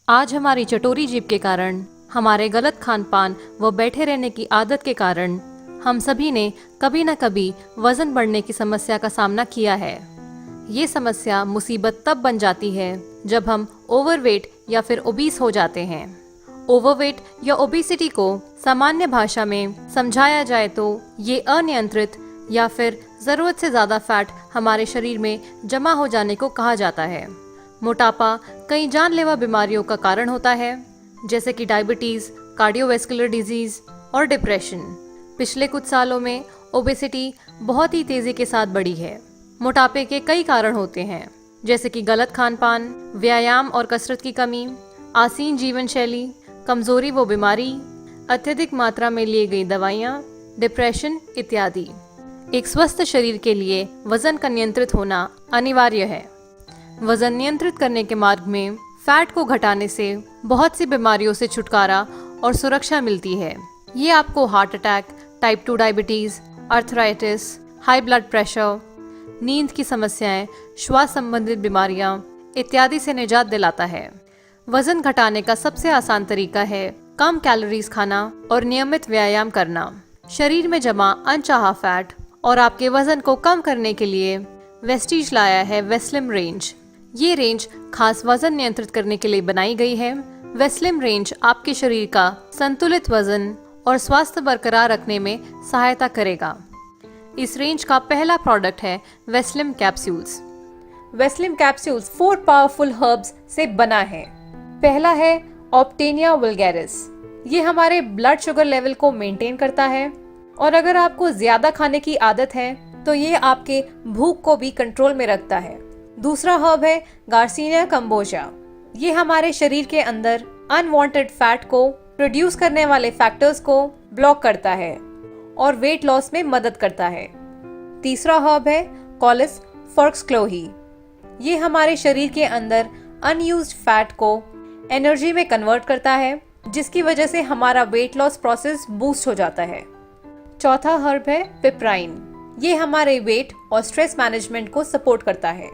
आज हमारी चटोरी जीभ के कारण, हमारे गलत खान पान व बैठे रहने की आदत के कारण हम सभी ने कभी न कभी वजन बढ़ने की समस्या का सामना किया है। ये समस्या मुसीबत तब बन जाती है जब हम ओवरवेट या फिर ओबीस हो जाते हैं। ओवरवेट या ओबेसिटी को सामान्य भाषा में समझाया जाए तो ये अनियंत्रित या फिर ज़रूरत से ज़्यादा फैट हमारे शरीर में जमा हो जाने को कहा जाता है। मोटापा कई जानलेवा बीमारियों का कारण होता है, जैसे कि डायबिटीज़, कार्डियोवैस्कुलर डिजीज़ और डिप्रेशन। पिछले कुछ सालों में ओबेसिटी बहुत ही तेज़ी के साथ बढ़ी है। मोटापे के कई कारण होते हैं, जैसे कि गलत खान पान, व्यायाम और कसरत की कमी, आसीन जीवन शैली, कमजोरी व बीमारी, अत्यधिक मात्रा में लिए गई दवाइयाँ, डिप्रेशन इत्यादि। एक स्वस्थ शरीर के लिए वजन का नियंत्रित होना अनिवार्य है। वजन नियंत्रित करने के मार्ग में फैट को घटाने से बहुत सी बीमारियों से छुटकारा और सुरक्षा मिलती है। ये आपको heart attack, type 2 diabetes, arthritis, high blood pressure, नींद की समस्याएं, श्वास संबंधित बीमारियां इत्यादि से निजात दिलाता है। वजन घटाने का सबसे आसान तरीका है कम कैलोरीज खाना और नियमित व्यायाम करना। शरीर में जमा अनचाहा फैट और आपके वजन को कम करने के लिए वेस्टीज लाया है वेस्लिम रेंज। ये रेंज खास वजन नियंत्रित करने के लिए बनाई गई है। वेस्लिम रेंज आपके शरीर का संतुलित वजन और स्वास्थ्य बरकरार रखने में सहायता करेगा। इस रेंज का पहला प्रोडक्ट है Weslim capsules. Weslim capsules 4 powerful herbs से बना है। पहला है ऑप्टेनिया वल्गैरिस। ये हमारे ब्लड शुगर लेवल को मेंटेन करता है और अगर आपको ज्यादा खाने की आदत है तो ये आपके भूख को भी कंट्रोल में रखता है। दूसरा हर्ब है गार्सिनिया कंबोजा। ये हमारे शरीर के अंदर अनवांटेड फैट को प्रोड्यूस करने वाले फैक्टर्स को ब्लॉक करता है और वेट लॉस में मदद करता है। तीसरा हर्ब है कॉलिस फोर्क्सक्लोही। ये हमारे शरीर के अंदर अनयूज्ड फैट को एनर्जी में कन्वर्ट करता है, जिसकी वजह से हमारा वेट लॉस प्रोसेस बूस्ट हो जाता है। चौथा हर्ब है पिपराइन। ये हमारे वेट और स्ट्रेस मैनेजमेंट को सपोर्ट करता है।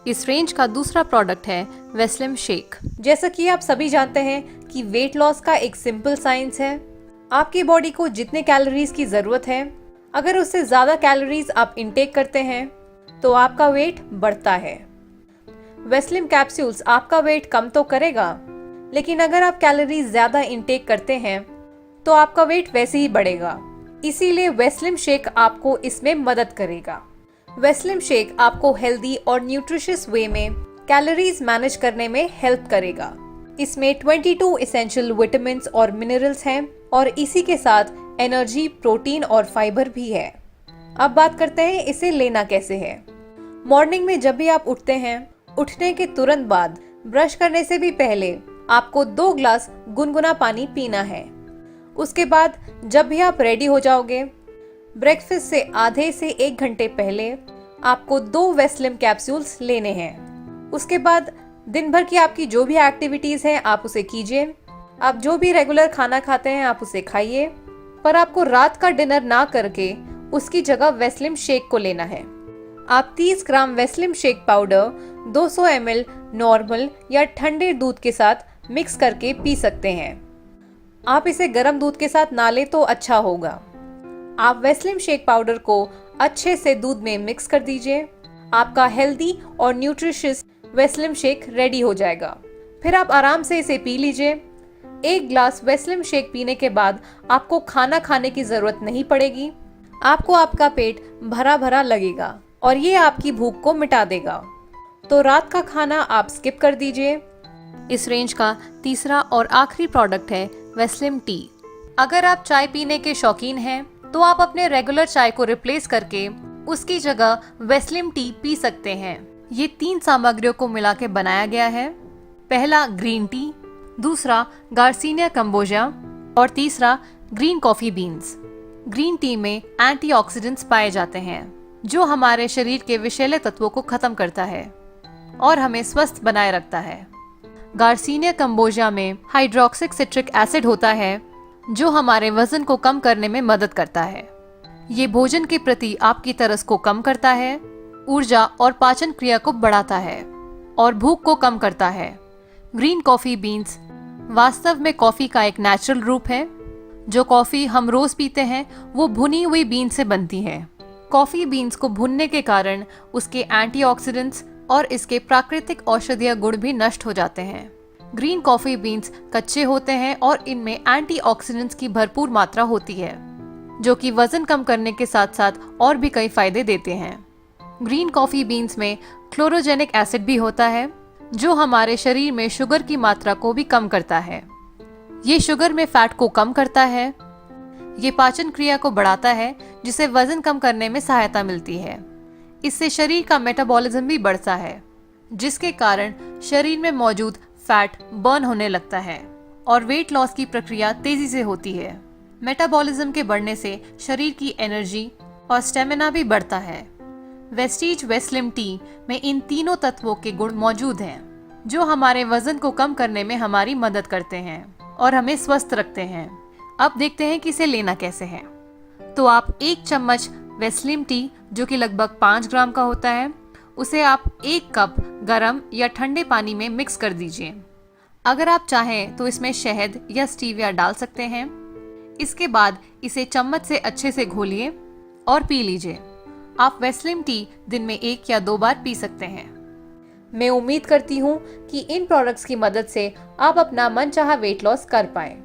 इस रेंज का दूसरा प्रोडक्ट है वेस्लिम शेक। जैसा कि आप सभी जानते हैं कि वेट लॉस का एक सिंपल साइंस है, आपकी बॉडी को जितने कैलोरीज की जरूरत है, अगर उससे ज्यादा कैलोरीज आप इंटेक करते हैं तो आपका वेट बढ़ता है। वेस्लिम कैप्सूल्स आपका वेट कम तो करेगा, लेकिन अगर आप कैलोरीज ज्यादा इंटेक करते हैं तो आपका वेट वैसे ही बढ़ेगा। इसीलिए वेस्लिम शेक आपको इसमें मदद करेगा। वेस्लिम शेक आपको हेल्दी और न्यूट्रिशियस वे में कैलोरीज मैनेज करने में हेल्प करेगा। इसमें 22 एसेंशियल विटामिन्स और मिनरल्स हैं और इसी के साथ एनर्जी, प्रोटीन और फाइबर भी है। अब बात करते हैं इसे लेना कैसे है। मॉर्निंग में जब भी आप उठते हैं, उठने के तुरंत बाद ब्रश करने से भी पहले आपको 2 ग्लास गुनगुना पानी पीना है। उसके बाद जब भी आप रेडी हो जाओगे, ब्रेकफास्ट से आधे से 1 घंटे पहले आपको 2 वेस्लिम कैप्सूल्स लेने हैं। उसके बाद दिन भर की आपकी जो भी एक्टिविटीज हैं आप उसे कीजिए। आप जो भी रेगुलर खाना खाते हैं आप उसे खाइए, पर आपको रात का डिनर ना करके उसकी जगह वेस्लिम शेक को लेना है। आप 30 ग्राम वेस्लिम शेक पाउडर 200 ml नॉर्मल या ठंडे दूध के साथ मिक्स करके पी सकते हैं। आप इसे गर्म दूध के साथ ना लें तो अच्छा होगा। आप वेस्लिम शेक पाउडर को अच्छे से दूध में मिक्स कर दीजिए। आपका हेल्दी और न्यूट्रिशियस वेस्लिम शेक रेडी हो जाएगा। फिर आप आराम से इसे पी लीजिए। 1 ग्लास वेस्लिम शेक पीने के बाद आपको खाना खाने की जरूरत नहीं पड़ेगी। आपको आपका पेट भरा भरा लगेगा और ये आपकी भूख को मिटा देगा। तो रात का खाना आप स्किप कर दीजिए। इस रेंज का तीसरा और आखिरी प्रोडक्ट है वेस्लिम टी। अगर आप चाय पीने के शौकीन हैं तो आप अपने रेगुलर चाय को रिप्लेस करके उसकी जगह वेस्लिम टी पी सकते हैं। ये 3 सामग्रियों को मिला के बनाया गया है। पहला ग्रीन टी, दूसरा गार्सिनिया कंबोजा और तीसरा green coffee beans. Green tea में एंटीऑक्सीडेंट्स पाए जाते हैं जो हमारे शरीर के विषैले तत्वों को खत्म करता है और हमें स्वस्थ बनाए रखता है। गार्सिनिया कंबोजा में हाइड्रोक्सिक सिट्रिक एसिड होता है जो हमारे वजन को कम करने में मदद करता है। ये भोजन के प्रति आपकी तरस को कम करता है, ऊर्जा और पाचन क्रिया को बढ़ाता है और भूख को कम करता है। ग्रीन कॉफी बीन्स वास्तव में कॉफी का एक नेचुरल रूप है। जो कॉफी हम रोज पीते हैं वो भुनी हुई बीन से बनती है। कॉफी बीन्स को भुनने के कारण उसके एंटीऑक्सीडेंट्स और इसके प्राकृतिक औषधीय गुण भी नष्ट हो जाते हैं। ग्रीन कॉफी बीन्स कच्चे होते हैं और इनमें एंटीऑक्सीडेंट्स की भरपूर मात्रा होती है, जो कि वजन कम करने के साथ साथ और भी कई फायदे देते हैं। ग्रीन कॉफी बीन्स में क्लोरोजेनिक एसिड भी होता है, जो हमारे शरीर में शुगर की मात्रा को भी कम करता है। ये शुगर में फैट को कम करता है। ये पाचन क्रिया को बढ़ाता है, जिससे वजन कम करने में सहायता मिलती है। इससे शरीर का मेटाबॉलिज्म भी बढ़ता है, जिसके कारण शरीर में मौजूद फैट बर्न होने लगता है और वेट लॉस की प्रक्रिया तेजी से होती है। मेटाबॉलिज्म के बढ़ने से शरीर की एनर्जी और स्टेमिना भी बढ़ता है। वेस्टीज वे स्लिम टी में इन तीनों तत्वों के गुण मौजूद हैं, जो हमारे वजन को कम करने में हमारी मदद करते हैं और हमें स्वस्थ रखते हैं। अब देखते हैं कि इसे लेना कैसे है। तो आप 1 चम्मच वेस्लिम टी, जो कि लगभग 5 ग्राम का होता है, उसे आप 1 कप गर्म या ठंडे पानी में मिक्स कर दीजिए। अगर आप चाहें तो इसमें शहद या स्टीविया डाल सकते हैं। इसके बाद इसे चम्मच से अच्छे से घोलिए और पी लीजिए। आप वेस्लिम टी दिन में 1 या 2 बार पी सकते हैं। मैं उम्मीद करती हूँ कि इन प्रोडक्ट्स की मदद से आप अपना मनचाहा वेट लॉस कर पाएं।